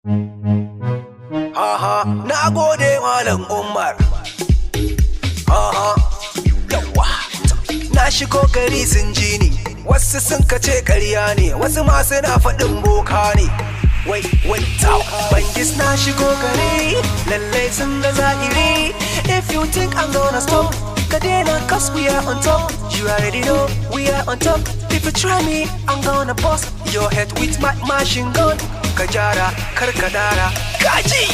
Na gode Malam Umar. Yawa. Na shigo gari sun ji ni, wasu sun kace ƙarya ne, wasu ma suna faɗin boka ne. Wai, Bangis na shigo gari, lallai sun da zahiri. If you think I'm gonna stop, ka daina, cause we are on top. You already know we are on top. If you try me, I'm gonna bust your head with my machine gun. Ka jara, kar ka dara, kaji!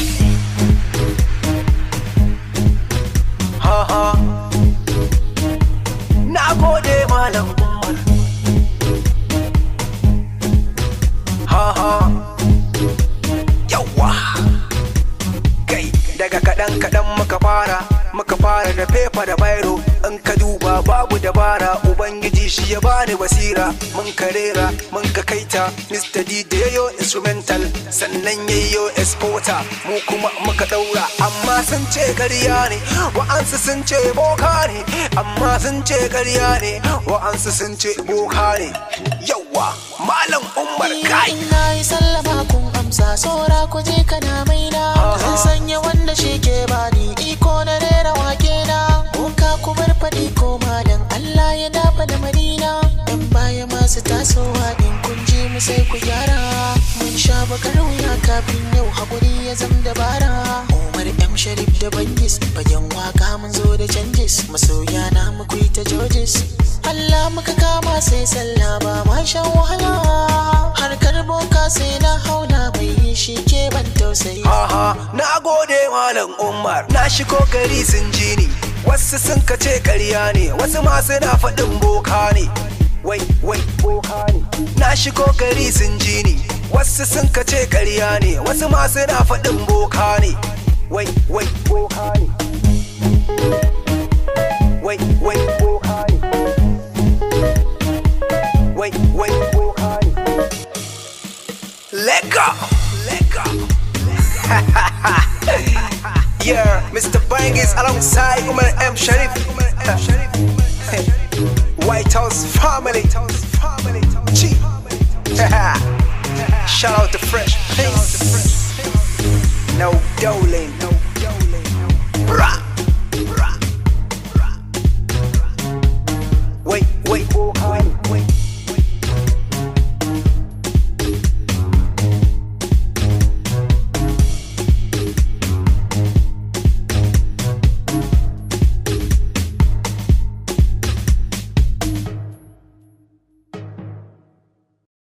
Na gode Malam Umar. Yawa. Kai, daga kaɗan muka fara da fefa da bairo. In ka duba babu dabara, Ubangiji shi ya bani basira. Mun karera, mun ka kaita, Mr. D da yayo instrumental, sannan yayo exporter. Mu kuma muka daura, amma sun ce ƙarya ne, wa'ansu sun ce boka ne. Amma sun ce ƙarya ne, wa'ansu sun ce boka ne. Yawa, Malam Umar kai. Ina yi sallama kun amsa, saura ku je kana maina. Zan sanya wanda shi ke bani iko na rera wake na. Boka ku bar faɗi ko malam, Allah ya dafa da Madina. Yan baya masu tasowa in kun ji mu sai ku gyara. Mun sha bakar wuya kafin yau haƙuri ya zam dabara. Umar M Sharif da Bangis, fagen waka mun zo da canjis. Masoya na mu kuyi ta Georges. Allah muka kama sai sallah ba ma shan wahala. Harkar boka sai na hauna mai shi ke ban tausayi. Na gode Malam Umar. Na shigo gari sun ji ni, wasu sun kace ƙarya ne, wasu ma suna faɗin boka ne. Wai, boka ne. Na shigo gari sun ji ni, wasu sun kace ƙarya ne, wasu ma suna faɗin boka ne. Wai, boka ne. Wai, boka ne. Wait, boka ne. Let go. Yeah, Mr. Bangis alongside Umar M Sharif. White House family. G. Shout out to Fresh Prince. No Dolan. Bruh.